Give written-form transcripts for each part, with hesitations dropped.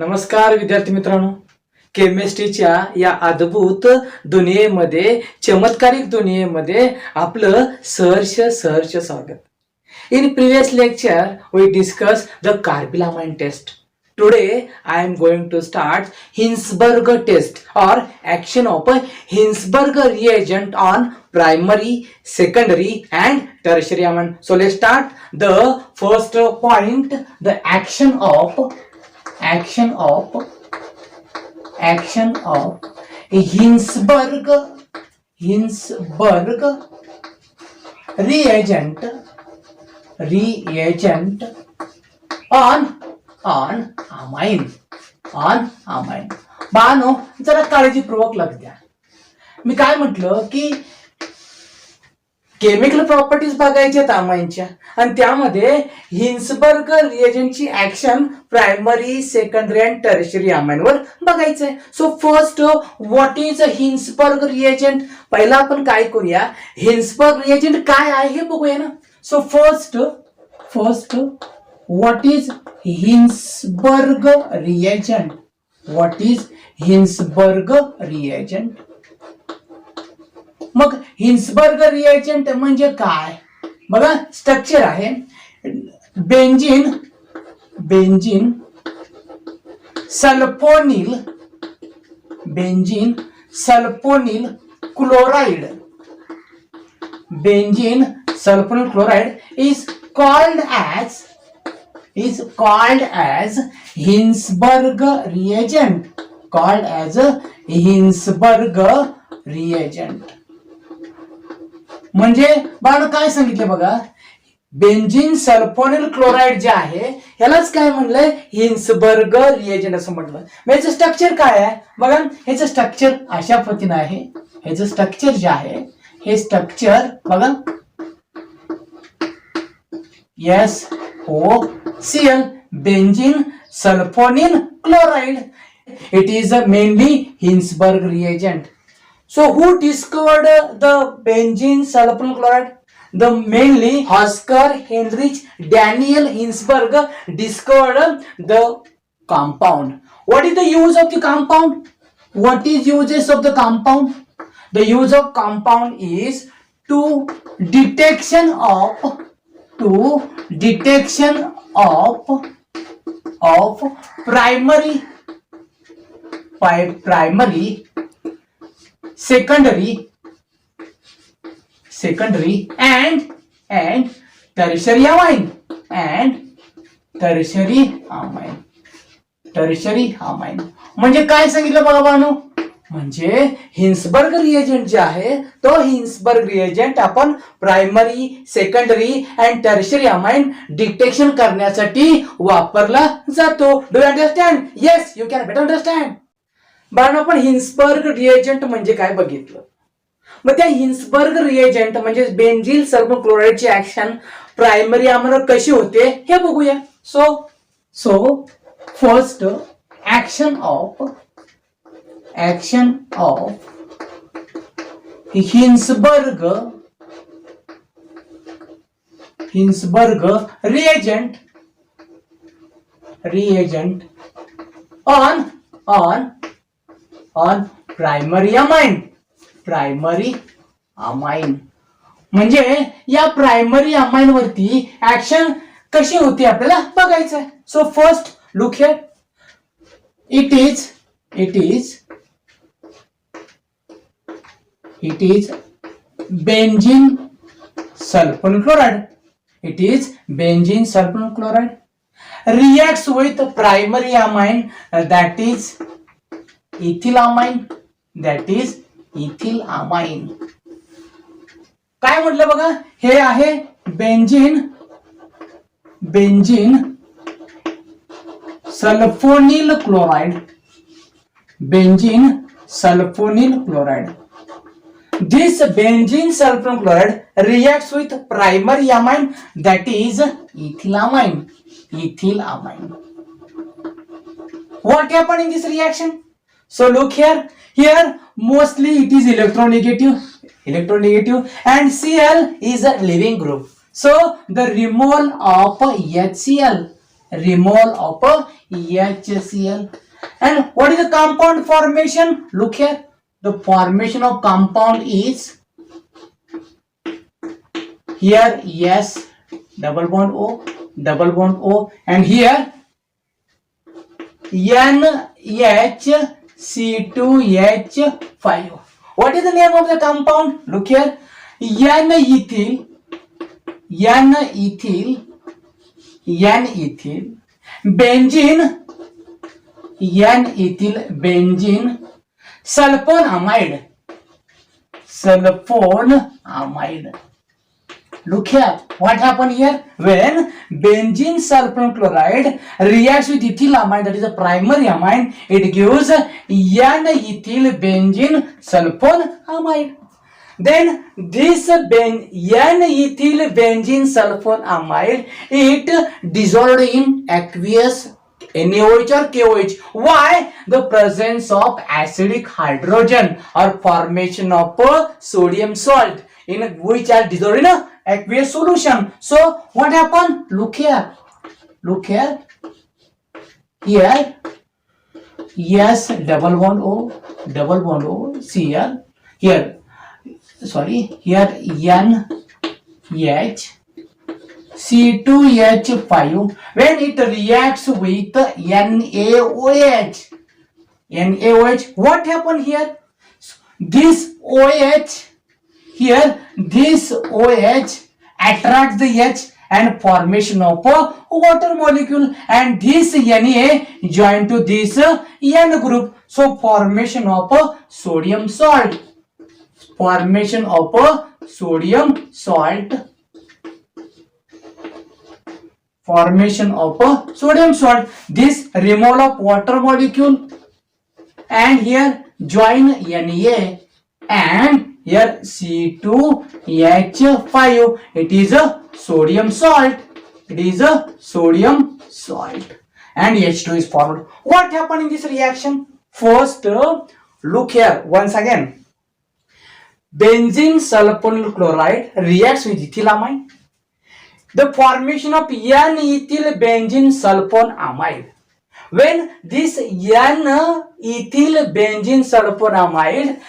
नमस्कार विद्यार्थी मित्रांनो, केमिस्ट्रीच्या या अद्भुत दुनियेमध्ये, चमत्कारिक दुनियेमध्ये आपलं सहर्ष स्वागत. In previous lecture we discussed the carbylamine test. Today I am going to start Hinsberg test or action of Hinsberg reagent on primary, secondary and tertiary amine. So let's start the first point, the action of Hinsberg reagent on amine. Bano जरा काळजीपूर्वक लक्ष द्या. मी काय म्हटलं की chemical properties बघायच्या अमाईनच्या आणि त्यामध्ये हिन्सबर्ग रिएजंटची action primary, secondary and tertiary अमाईनवर बघायचंय. So first what is a Hinsberg reagent. पहिला आपण काय करूया, हिन्सबर्ग रिएजंट काय आहे हे बघूया ना. So first what is Hinsberg reagent. What is Hinsberg reagent. मग हिन्सबर्ग रिएजंट म्हणजे काय बघा. स्ट्रक्चर आहे benzene sulfonyl chloride. Benzene sulfonyl chloride is called as Hinsberg reagent. म्हणजे बाळांनो काय सांगितले बघा, बेंझिन सल्फोनिल क्लोराइड जे आहे ह्यालाच काय म्हणलंय, हिन्सबर्ग रिएजंट असं म्हटलं. याचं स्ट्रक्चर काय आहे बघा. ह्याचं स्ट्रक्चर अशा पद्धतीने आहे. ह्याचं स्ट्रक्चर जे आहे हे स्ट्रक्चर बघा, SOCl benzene sulfonyl chloride. It is mainly Hinsberg reagent. So who discovered the benzene sulfonyl chloride? The mainly Oskar Heinrich Daniel Hinsberg discovered the compound. What is the use of the compound? What is uses of the compound? The use of compound is to detection of primary, secondary and tertiary amine. म्हणजे काय सांगितलं बघा बानो, म्हणजे हिन्सबर्ग reagent जे आहे तो Hinsberg reagent आपण primary, secondary and tertiary amine detection करण्यासाठी वापरला जातो. Do you understand? Yes, you can better understand. बाळांनो आपण हिन्सबर्ग रिएजंट म्हणजे काय बघितलं. मग त्या हिन्सबर्ग रिएजंट म्हणजे बेंझिल सल्फोनिल क्लोराइडची ऍक्शन प्रायमरी अमाइनवर कशी होते हे बघूया. So first action of Hinsberg reagent on primary amine. म्हणजे या प्रायमरी अमाइन वरती ऍक्शन कशी होती आपल्याला बघायचं आहे. So first look here, it is benzene sulfonyl chloride. It is benzene sulfonyl chloride reacts with primary amine, that is ethylamine. काय म्हटलं बघा, हे आहे benzene sulfonyl chloride. This benzene sulfonyl chloride reacts with primary amine, that is ethylamine. What happened in this reaction? So look here mostly it is electronegative and Cl is a leaving group. So the removal of HCl remole of HCl. And what is the compound formation? Look here. The formation of compound is here S double bond O, and here NHC2H5. What is the name of the compound? Look here. N-ethyl benzene, sulfonamide. Look here, what happened here? When benzene sulfonyl chloride reacts with ethylamide, that is a primary amine, it gives N-ethyl benzene sulfonamide. Then this N-ethyl benzene sulfonamide, it dissolved in aqueous NaOH or KOH. Why? The presence of acidic hydrogen or formation of sodium salt in which are dissolved in aqueous solution. So what happened? Look here. Here S double bond O Cl. Here NH C2H5, when it reacts with NaOH, what happened here? This OH here, this OH attracts the H and formation of a water molecule, and this Na join to this N group, so formation of a sodium salt. This removal of water molecule, and here join Na, and here C2H5, it is a sodium salt, and H2 is formed. What happened in this reaction? First, look here once again. Benzene sulfonyl chloride reacts with ethylamine. The formation of N-ethyl benzene sulfonamide. When this N-ethyl benzene sulfonamide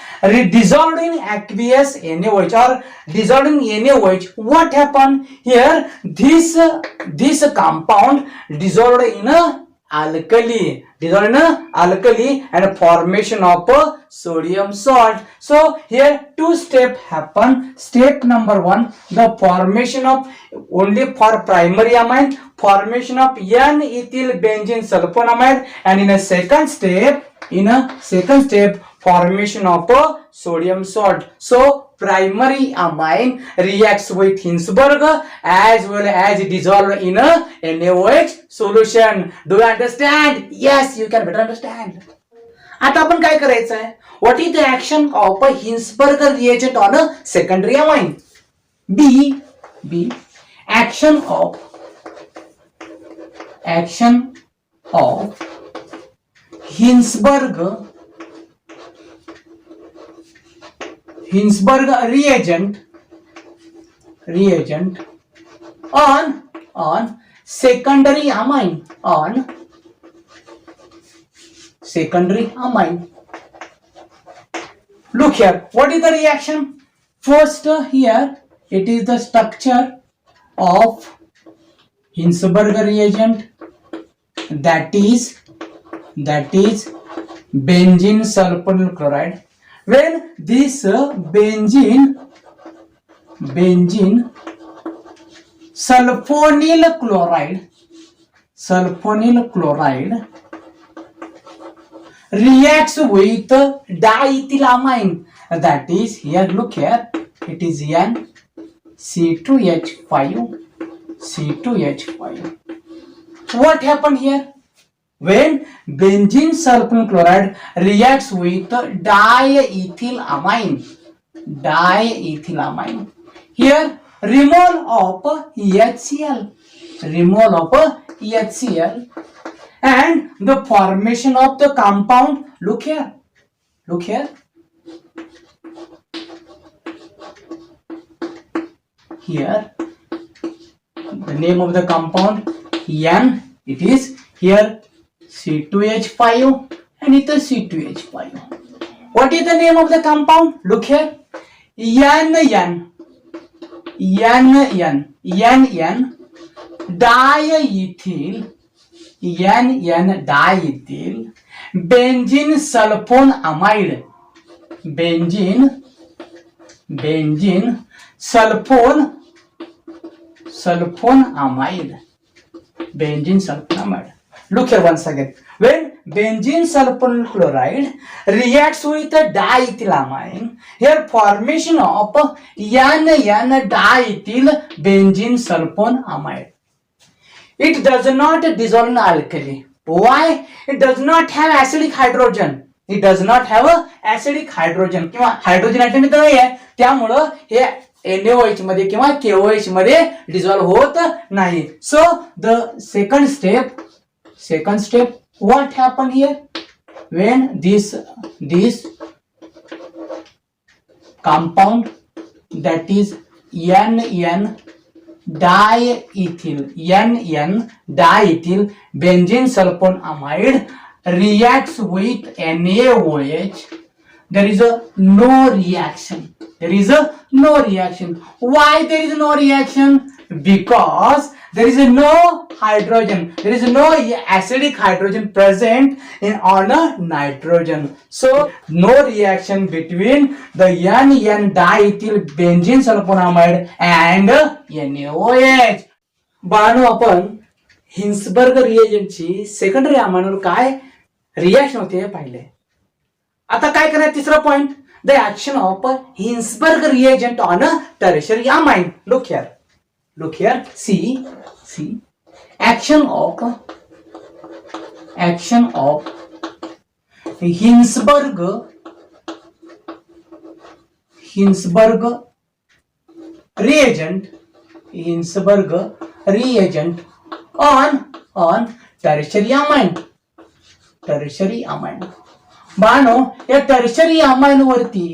dissolved in aqueous NaOH or dissolved in NaOH, what happened here? This compound dissolved in alkali and formation of sodium salt. So here two steps happen. Step number 1, the formation of only for primary amine, formation of N-ethyl benzene sulfonamide, and in a second step formation of sodium salt. So primary amine reacts with Hinsberg as well as dissolved in a NaOH solution. Do you understand? Yes, you can better understand. आता आपण काय करायचं आहे? What is the action of a Hinsberg reagent on a secondary amine? B. Action of Hinsberg reagent on secondary amine, Look here, what is the reaction? First, here it is the structure of Hinsberg reagent, that is benzene sulfonyl chloride. When this benzene sulfonyl chloride reacts with diethylamine, that is here, look here, it is C2H5. What happened here? When benzene sulfonyl chloride reacts with diethylamine, here removal of HCl, and the formation of the compound, look here, here the name of the compound It is here C2H5 and it is C2H5. What is the name of the compound? Look here. NN diethyl benzene sulfonamide. Benzene sulfonamide. Benzene sulfonamide. Look here once again. When benzene sulfonyl chloride reacts with a diethylamine, here formation of NN diethyl benzene sulfonamide. It does not dissolve in alkali. Why? It does not have acidic hydrogen. It does not have a acidic hydrogen किंवा hydrogen atom इथं नाही आहे, त्यामुळं हे NaOH मध्ये किंवा KOH मध्ये dissolve होत नाही. So the second step what happened here? When this compound, that is NN diethyl benzene sulfonamide reacts with NaOH, there is no reaction. Why there is no reaction? Because there is no hydrogen, there is no acidic hydrogen present on a nitrogen. So no reaction between the NN diethyl benzene sulfonamide and NaOH. बाळांनो, आपण हिन्सबर्ग रिएजंटची secondary अमाइनवर काय reaction होते हे पाहिले. आता काय करणार? तिसरा point, the action of Hinsberg reagent on a tertiary amine. Look here, see action of Hinsberg reagent on tertiary amine. Bano, या टर्शरी अमाइन वरती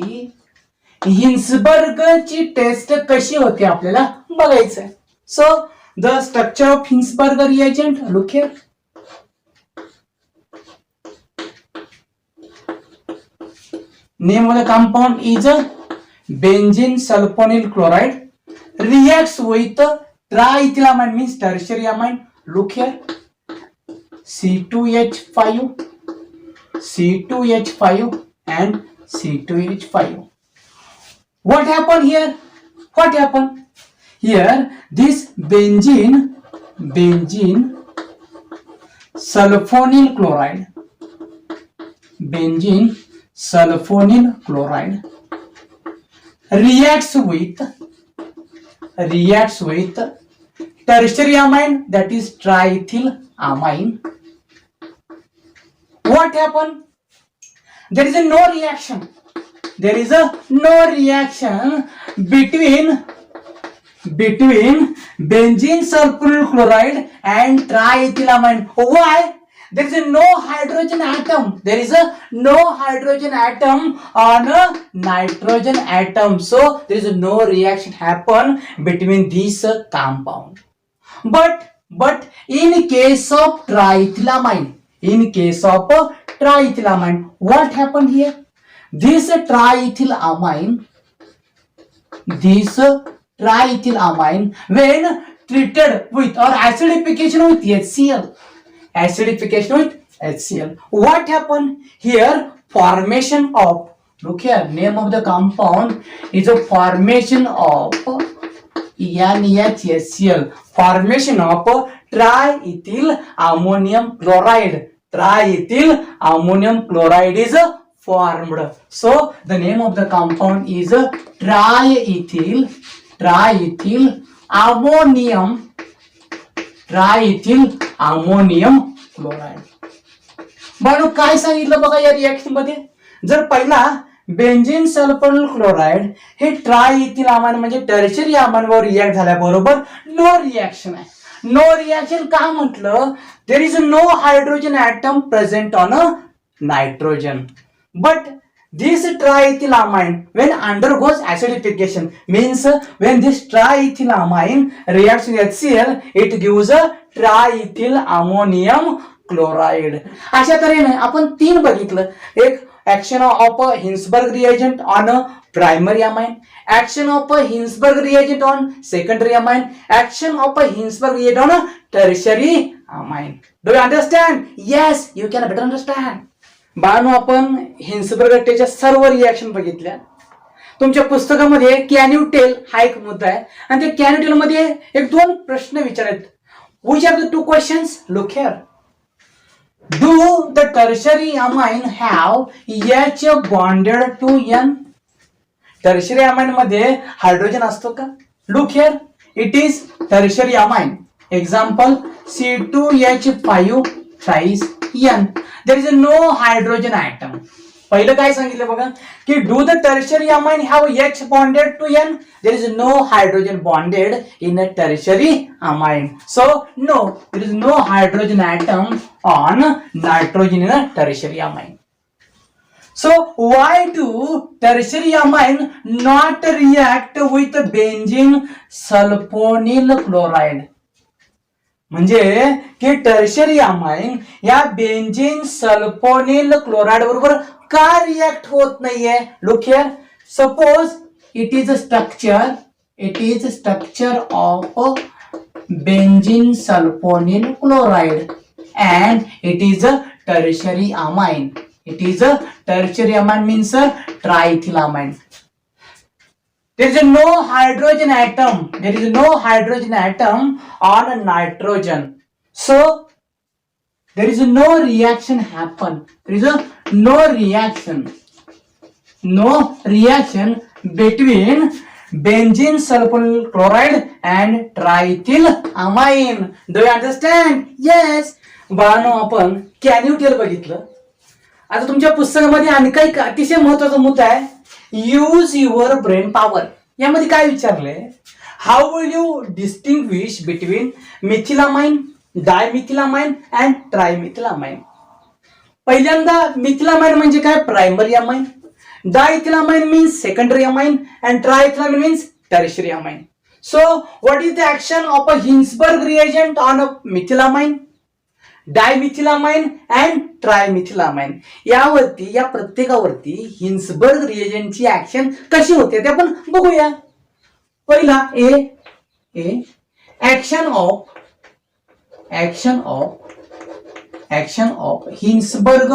हिन्सबर्ग ची टेस्ट कशी होते आपल्याला बघायचं. So the structure of Hinsberg reagent, look here. Name of the compound is benzene sulfonyl chloride reacts with triethylamine, means tertiary amine. Look here, C2H5 and C2H5. What happened here? Here this benzene sulfonyl chloride reacts with tertiary amine, that is triethylamine. What happened? There is no reaction between benzene sulfonyl chloride and triethylamine. Why? There is no hydrogen atom. On a nitrogen atom. So there is no reaction happen between these compound. But in case of triethylamine, what happened here? This triethylamine, when treated with or acidification with HCl, what happened here? Formation of, look here, name of the compound is a formation of NaHCl, formation of triethyl ammonium chloride is formed. So the name of the compound is triethyl ammonium chloride. बाळो, काय सांगितलं बघा या reaction मध्ये? जर पहिला benzene sulfonyl chloride हे triethyl amine म्हणजे टर्शियरी अमाइन वर रिएक्ट झाल्याबरोबर नो रिएक्शन आहे. नो रिएक्शन का म्हटलं? There is no hydrogen atom present on a nitrogen. But this triethylamine, when undergoes acidification, means when this triethylamine reacts with HCl, it gives a triethyl ammonium chloride. अशा तऱ्हेने आपण 3 बघितलं. एक action of a Hinsberg reagent on a primary amine, action of a Hinsberg reagent on secondary amine, action of a Hinsberg reagent on a tertiary amine. Do you understand? Yes, you can better understand. बाळांनो, आपण हिन्सबर्ग गट्टेच्या सर्व reaction बघितल्या. तुमच्या पुस्तकामध्ये can you tell हा एक मुद्दा आहे आणि त्या कॅन यू टेल मध्ये एक 2 प्रश्न विचारत. Which are the 2 questions? Look here. Do the tertiary amine have H bonded to N? Tertiary amine मध्ये हायड्रोजन असतो का? Look here, it is tertiary amine. Example C2H5 thrice N. There is no hydrogen atom. पहिलं काय सांगितलं बघा की do the tertiary amine have H bonded to N. There is no hydrogen bonded in a tertiary amine. So no, there is no hydrogen atom on nitrogen in a tertiary amine. So why do tertiary amine not react with benzene sulfonyl chloride? म्हणजे की tertiary amine या benzene sulfonyl chloride बरोबर का react होत नाहीये? Look here, suppose it is a structure of benzene sulfonyl chloride and it is a tertiary amine. It is a tertiary amine means a triethylamine. There is no hydrogen atom. There is no hydrogen atom on nitrogen. So there is no reaction happen. There is no reaction between benzene sulfonyl chloride and triethylamine. Do you understand? Yes. बाळांनो, आपण can you tell बघितलं. आता तुमच्या पुस्तकामध्ये आणखी एक अतिशय महत्वाचा मुद्दा आहे, यूज युअर ब्रेन पॉवर. यामध्ये काय विचारलंय, how will you distinguish between methylamine, dimethylamine and trimethylamine. पहिल्यांदा मिथिलामाइन म्हणजे काय? Primary amine. Diethylamine means secondary amine and triethylamine means tertiary amine. So what is the action of a Hinsberg reagent on a methylamine, dimethylamine and trimethylamine? यावरती, या प्रत्येकावरती हिन्सबर्ग रिएजंटची action कशी होते ते आपण बघूया. पहिला A action of Hinsberg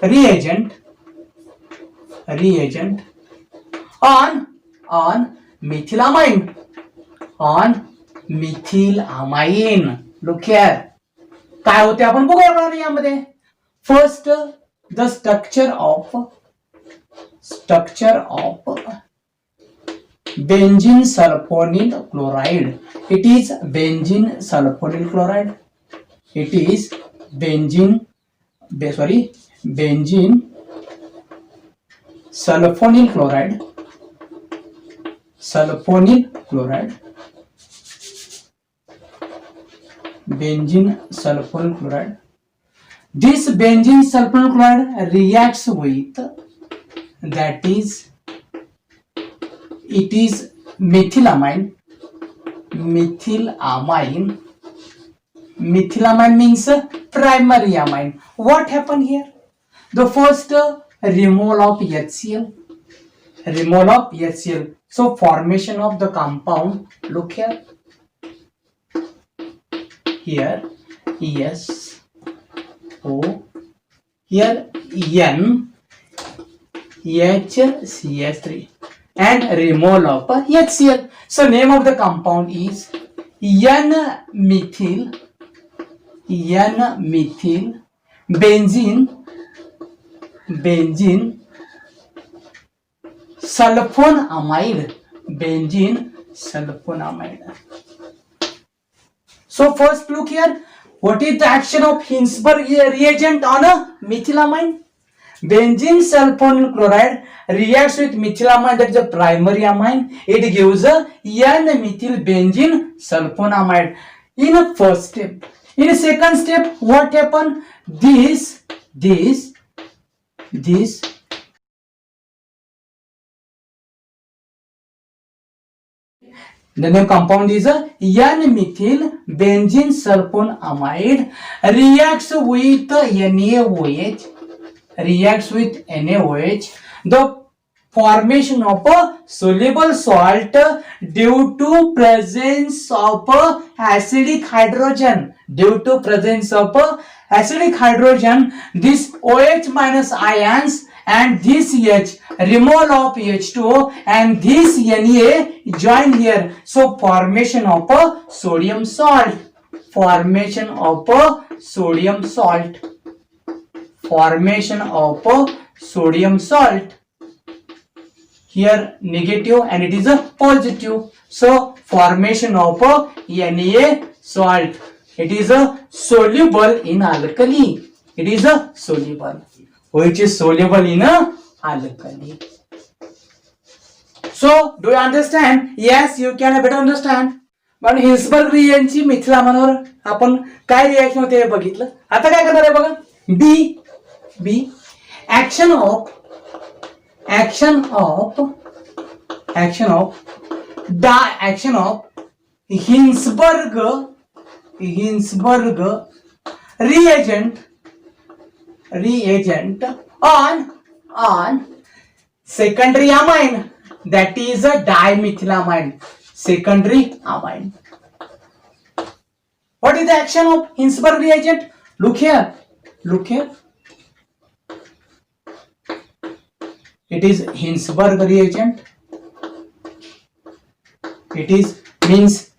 reagent on methylamine, methylamine. Look here, काय होते आपण बघूया यामध्ये. First, the structure of benzene sulfonyl chloride. It is benzene sulfonyl chloride. It is benzene sulfonyl chloride. Benzene sulfonyl chloride. This benzene sulfonyl chloride reacts with, that is, it is methylamine. Methylamine means primary amine. What happened here? The first removal of HCl. So formation of the compound. Look here. Here SO, here N HCl3 and removal of HCl. So name of the compound is N-methyl benzene sulfonamide. So first look here, what is the action of Hinsberg reagent on a methylamine? Benzene sulfonyl chloride reacts with methylamine, that is a primary amine. It gives a N-methyl benzene sulfonamide in a first step. In a second step, what happened? This The name compound is N-methyl benzene sulfonamide reacts with NaOH. Reacts with NaOH. The formation of a soluble salt due to presence of acidic hydrogen. Due to presence of acidic hydrogen, this OH minus ions and this H removal of H2O and this Na join here. So formation of a sodium salt. Formation of a sodium salt. Formation of a sodium salt. Here negative and it is a positive. So formation of a Na salt. It is a soluble in alkali. It is a soluble, which is soluble in a alkali. So do you understand? Yes, you can better understand. पण हिन्सबर्ग रिएजंटची मिथिल अमाइनवर आपण काय reaction होते हे बघितलं. आता काय करणार आहे बघा. B action of Hinsberg reagent on secondary amine, that is a dimethylamine. Secondary amine. What is the action of Hinsberg reagent? Look here. It is Hinsberg reagent. It is means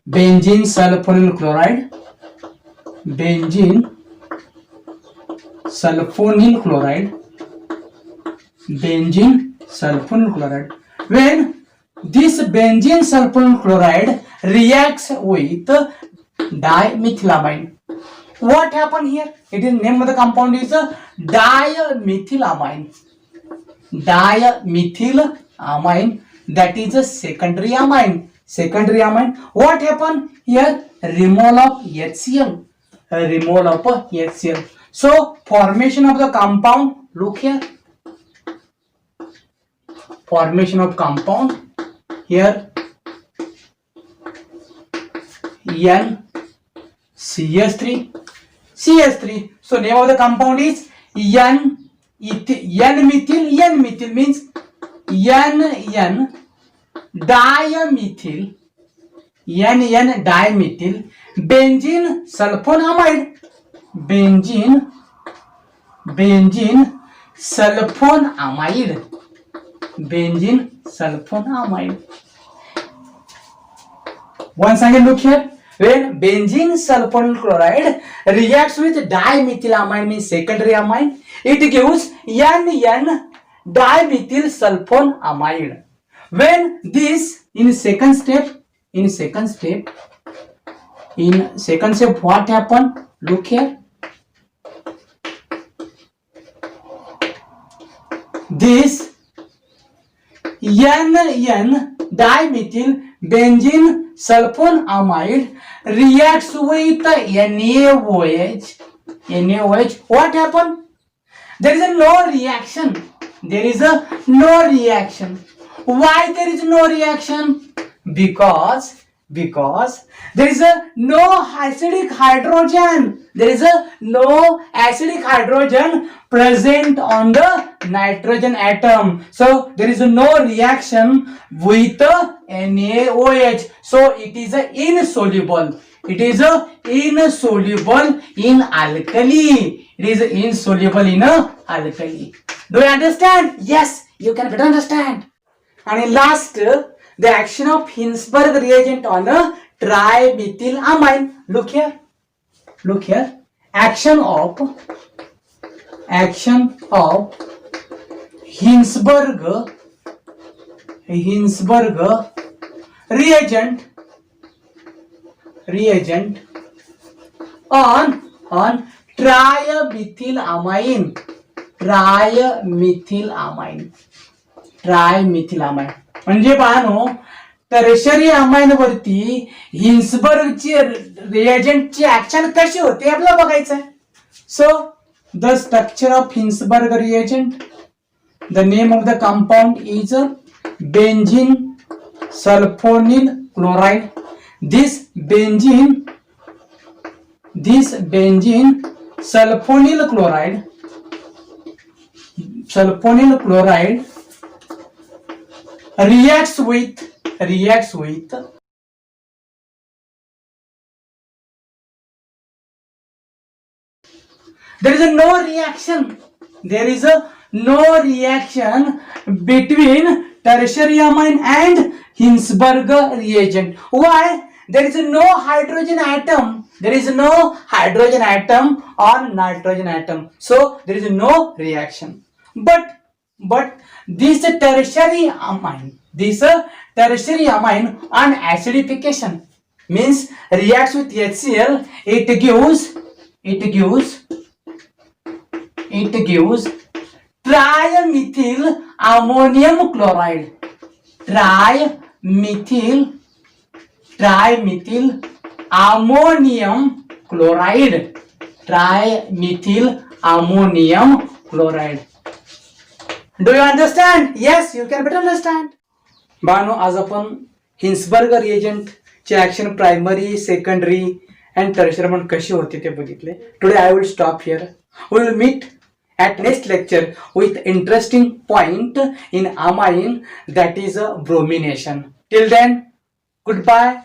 benzene sulfonyl chloride. Benzene sulfonyl chloride. When this benzene sulfonyl chloride reacts with dimethylamine, what happened here? It is name of the compound is dimethylamine. That is a secondary amine. What happened here? Removal of HCl. So formation of the compound, look here. Formation of compound here, NCH3. So name of the compound is N-methyl means N dimethyl benzene sulfonamide. Benzene sulfonamide. Once again look here. When benzene sulfonyl chloride reacts with dimethylamine means secondary amine, it gives N dimethyl sulfonamide. When this in second step what happened? Look here. This N dimethyl benzene sulfonamide reacts with NaOH. What happened? There is no reaction. Why there is no reaction? Because there is no acidic hydrogen. Present on the nitrogen atom. So there is no reaction with NaOH. So it is insoluble. In alkali. Do you understand? Yes, you can better understand. And in last, the action of Hinsberg reagent on a trimethylamine. Look here. Action of Hinsberg reagent on trimethylamine. म्हणजे पाहनो tertiary amine वरती हिन्सबर्गची रिएजंटची action कशी होते आपल्याला बघायचं आहे. So the structure of Hinsberg reagent, the name of the compound is benzene sulfonyl chloride. This benzene sulfonyl chloride reacts with there is a no reaction between tertiary amine and Hinsberg reagent. Why? There is no hydrogen atom or nitrogen atom, so there is no reaction. But this tertiary amine on acidification means reacts with HCl, it gives trimethyl ammonium chloride. Trimethyl ammonium chloride. Do you understand? Yes, you can better understand. बानो आज आपण Hinsberg reagent ची action primary, secondary and tertiary म्हणून कशी होती ते बघितले. Today I will stop here. We will meet at next lecture with interesting point in amine, that is a bromination. Till then, goodbye.